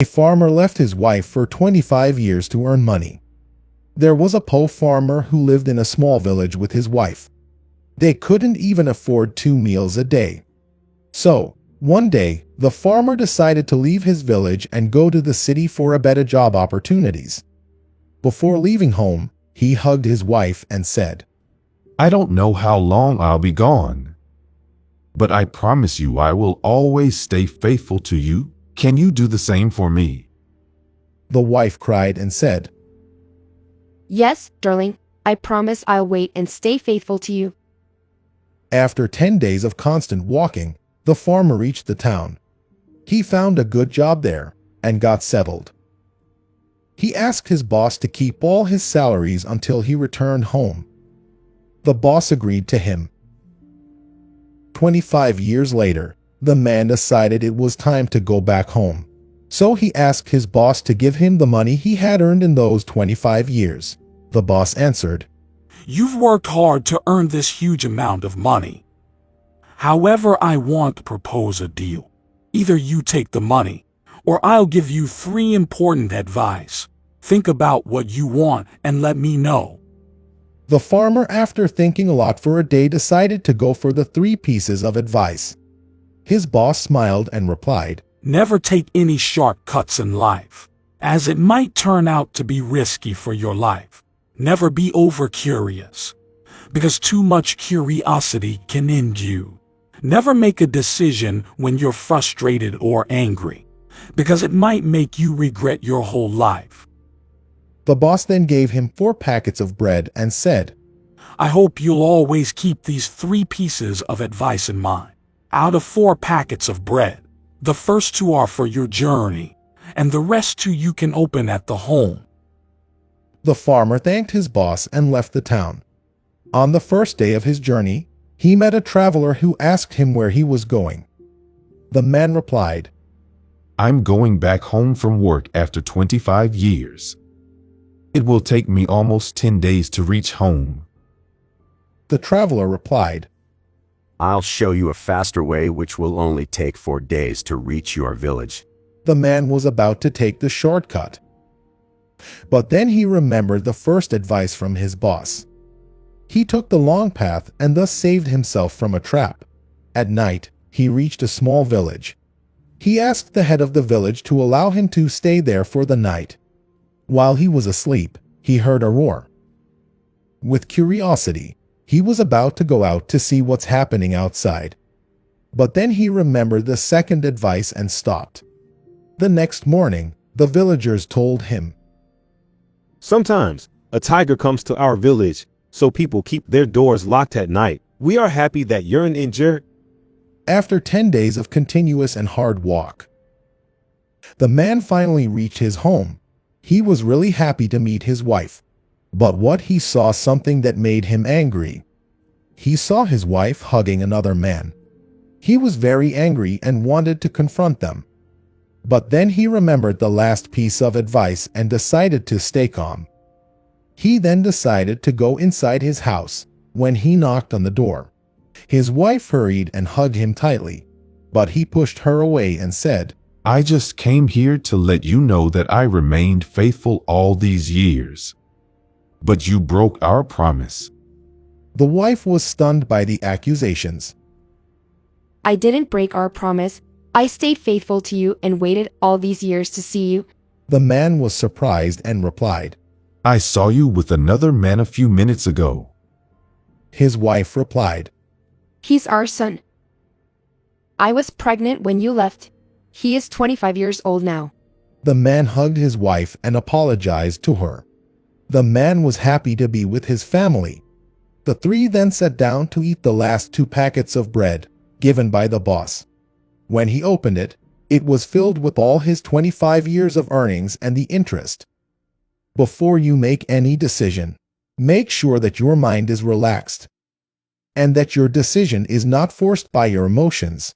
A farmer left his wife for 25 years to earn money. There was a poor farmer who lived in a small village with his wife. They couldn't even afford 2 meals a day. So, one day, the farmer decided to leave his village and go to the city for a better job opportunities. Before leaving home, he hugged his wife and said, I don't know how long I'll be gone, but I promise you I will always stay faithful to you. Can you do the same for me? The wife cried and said, Yes, darling, I promise I'll wait and stay faithful to you. After 10 days of constant walking, the farmer reached the town. He found a good job there and got settled. He asked his boss to keep all his salaries until he returned home. The boss agreed to him. 25 years later, the man decided it was time to go back home. So he asked his boss to give him the money he had earned in those 25 years. The boss answered, You've worked hard to earn this huge amount of money. However, I want to propose a deal. Either you take the money, or I'll give you 3 important advice. Think about what you want and let me know. The farmer, after thinking a lot for a day, decided to go for the 3 pieces of advice. His boss smiled and replied, Never take any shortcuts in life, as it might turn out to be risky for your life. Never be over-curious, because too much curiosity can end you. Never make a decision when you're frustrated or angry, because it might make you regret your whole life. The boss then gave him 4 packets of bread and said, I hope you'll always keep these 3 pieces of advice in mind. Out of 4 packets of bread, the first 2 are for your journey, and the rest 2 you can open at the home. The farmer thanked his boss and left the town. On the first day of his journey, he met a traveler who asked him where he was going. The man replied, I'm going back home from work after 25 years. It will take me almost 10 days to reach home. The traveler replied, I'll show you a faster way which will only take 4 days to reach your village. The man was about to take the shortcut. But then he remembered the first advice from his boss. He took the long path and thus saved himself from a trap. At night, he reached a small village. He asked the head of the village to allow him to stay there for the night. While he was asleep, he heard a roar. With curiosity, he was about to go out to see what's happening outside. But then he remembered the second advice and stopped. The next morning, the villagers told him, Sometimes a tiger comes to our village, so people keep their doors locked at night. We are happy that you're injured. After 10 days of continuous and hard walk, the man finally reached his home. He was really happy to meet his wife. But what he saw something that made him angry. He saw his wife hugging another man. He was very angry and wanted to confront them. But then he remembered the last piece of advice and decided to stay calm. He then decided to go inside his house. When he knocked on the door, his wife hurried and hugged him tightly. But he pushed her away and said, I just came here to let you know that I remained faithful all these years. But you broke our promise. The wife was stunned by the accusations. I didn't break our promise. I stayed faithful to you and waited all these years to see you. The man was surprised and replied, I saw you with another man a few minutes ago. His wife replied, He's our son. I was pregnant when you left. He is 25 years old now. The man hugged his wife and apologized to her. The man was happy to be with his family. The 3 then sat down to eat the last 2 packets of bread given by the boss. When he opened it, it was filled with all his 25 years of earnings and the interest. Before you make any decision, make sure that your mind is relaxed and that your decision is not forced by your emotions.